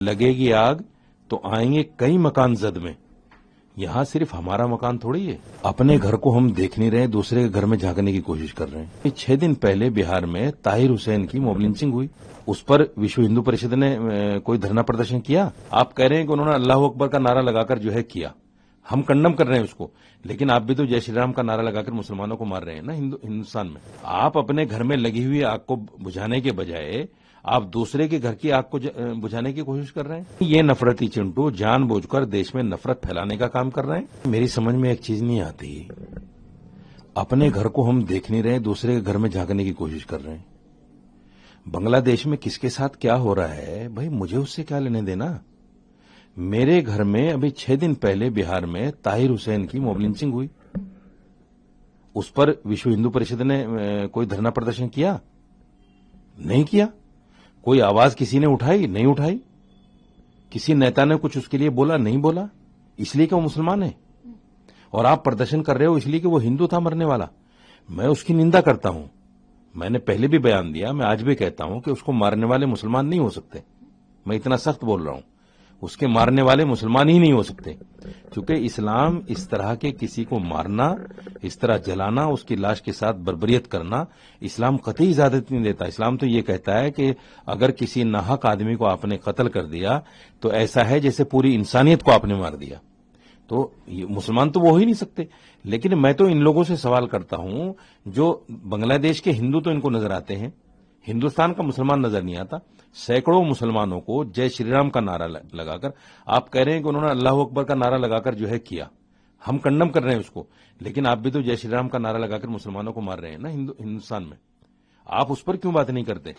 لگے گی آگ تو آئیں گے کئی مکان زد میں، یہاں صرف ہمارا مکان تھوڑی ہے۔ اپنے گھر کو ہم دیکھ نہیں رہے، دوسرے کے گھر میں جھانکنے کی کوشش کر رہے ہیں۔ 6 دن پہلے بہار میں طاہر حسین کی موب لنچنگ ہوئی، اس پر وشو ہندو پریشد نے کوئی دھرنا پردرشن کیا؟ آپ کہہ رہے ہیں کہ انہوں نے اللہ اکبر کا نعرہ لگا کر جو ہے کیا، ہم کنڈم کر رہے ہیں اس کو، لیکن آپ بھی تو جے شری رام کا نعرہ لگا کر مسلمانوں کو مار رہے ہیں نا ہندوستان میں۔ آپ اپنے گھر میں لگی ہوئی آگ کو بجھانے کے بجائے آپ دوسرے کے گھر کی آگ کو بجھانے کی کوشش کر رہے ہیں۔ یہ نفرتی چنٹو جان بوجھ کر دیش میں نفرت پھیلانے کا کام کر رہے ہیں۔ میری سمجھ میں ایک چیز نہیں آتی، اپنے گھر کو ہم دیکھ نہیں رہے، دوسرے کے گھر میں جھانکنے کی کوشش کر رہے ہیں۔ بنگلہ دیش میں کس کے ساتھ کیا ہو رہا ہے بھائی، مجھے اس سے کیا لینے دینا؟ میرے گھر میں ابھی 6 دن پہلے بہار میں طاہر حسین کی موب لنچنگ ہوئی، اس پر وشو ہندو پریشد نے کوئی دھرنا پردرشن کیا؟ نہیں کیا۔ کوئی آواز کسی نے اٹھائی؟ نہیں اٹھائی۔ کسی نیتا نے کچھ اس کے لیے بولا؟ نہیں بولا، اس لیے کہ وہ مسلمان ہے۔ اور آپ پردرشن کر رہے ہو اس لیے کہ وہ ہندو تھا مرنے والا۔ میں اس کی نندا کرتا ہوں، میں نے پہلے بھی بیان دیا، میں آج بھی کہتا ہوں کہ اس کو مارنے والے مسلمان نہیں ہو سکتے، میں اتنا سخت بول رہا ہوں، اس کے مارنے والے مسلمان ہی نہیں ہو سکتے، کیونکہ اسلام اس طرح کے کسی کو مارنا، اس طرح جلانا، اس کی لاش کے ساتھ بربریت کرنا، اسلام قطعی اجازت نہیں دیتا۔ اسلام تو یہ کہتا ہے کہ اگر کسی ناحق آدمی کو آپ نے قتل کر دیا تو ایسا ہے جیسے پوری انسانیت کو آپ نے مار دیا۔ تو مسلمان تو وہ ہو ہی نہیں سکتے۔ لیکن میں تو ان لوگوں سے سوال کرتا ہوں جو بنگلہ دیش کے ہندو تو ان کو نظر آتے ہیں، ہندوستان کا مسلمان نظر نہیں آتا۔ سینکڑوں مسلمانوں کو جے شری رام کا نعرہ لگا کر، آپ کہہ رہے ہیں کہ انہوں نے اللہ اکبر کا نعرہ لگا کر جو ہے کیا، ہم کنڈم کر رہے ہیں اس کو، لیکن آپ بھی تو جے شری رام کا نعرہ لگا کر مسلمانوں کو مار رہے ہیں نا ہندوستان میں۔ آپ اس پر کیوں بات نہیں کرتے؟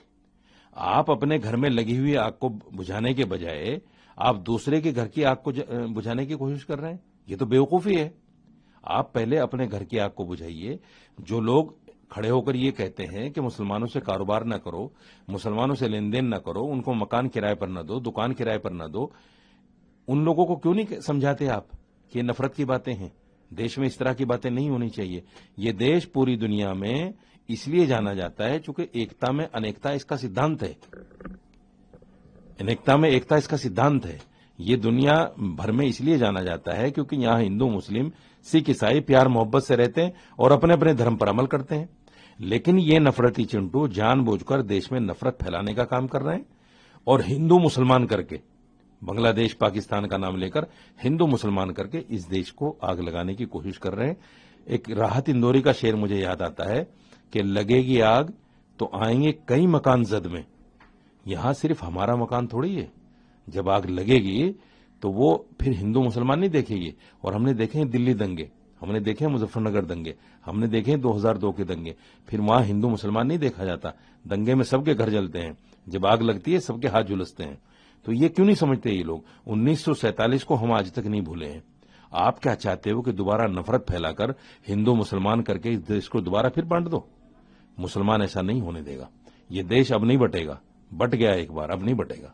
آپ اپنے گھر میں لگی ہوئی آگ کو بجھانے کے بجائے آپ دوسرے کے گھر کی آگ کو بجھانے کی کوشش کر رہے ہیں، یہ تو بیوقوفی ہے۔ آپ پہلے اپنے گھر کی آگ کو بجھائیے۔ جو لوگ کھڑے ہو کر یہ کہتے ہیں کہ مسلمانوں سے کاروبار نہ کرو، مسلمانوں سے لین دین نہ کرو، ان کو مکان کرائے پر نہ دو، دکان کرائے پر نہ دو، ان لوگوں کو کیوں نہیں سمجھاتے آپ کہ یہ نفرت کی باتیں ہیں؟ دیش میں اس طرح کی باتیں نہیں ہونی چاہیے۔ یہ دیش پوری دنیا میں اس لیے جانا جاتا ہے چونکہ ایکتا میں انیکتا اس کا سدھانت ہے، انیکتا میں ایکتا اس کا سدھانت ہے۔ یہ دنیا بھر میں اس لیے جانا جاتا ہے کیونکہ یہاں ہندو، مسلم، سکھ، عیسائی پیار محبت سے رہتے ہیں اور اپنے اپنے دھرم پر عمل کرتے ہیں۔ لیکن یہ نفرتی چنٹو جان بوجھ کر دیش میں نفرت پھیلانے کا کام کر رہے ہیں، اور ہندو مسلمان کر کے، بنگلہ دیش پاکستان کا نام لے کر ہندو مسلمان کر کے اس دیش کو آگ لگانے کی کوشش کر رہے ہیں۔ ایک راحت اندوری کا شعر مجھے یاد آتا ہے کہ لگے گی آگ تو آئیں گے کئی مکان زد میں، یہاں صرف ہمارا مکان تھوڑی ہے۔ جب آگ لگے گی تو وہ پھر ہندو مسلمان نہیں دیکھے گی۔ اور ہم نے دیکھے ہیں دلی دنگے، ہم نے دیکھے ہیں مظفر نگر دنگے، ہم نے دیکھے ہیں 2002 کے دنگے، پھر وہاں ہندو مسلمان نہیں دیکھا جاتا، دنگے میں سب کے گھر جلتے ہیں، جب آگ لگتی ہے سب کے ہاتھ جھلستے ہیں۔ تو یہ کیوں نہیں سمجھتے یہ لوگ؟ 1947 کو ہم آج تک نہیں بھولے ہیں۔ آپ کیا چاہتے ہو کہ دوبارہ نفرت پھیلا کر ہندو مسلمان کر کے اس دیش کو دوبارہ پھر بانٹ دو؟ مسلمان ایسا نہیں ہونے دے گا۔ یہ دیش اب نہیں بٹے گا، بٹ گیا ایک بار، اب نہیں بٹے گا۔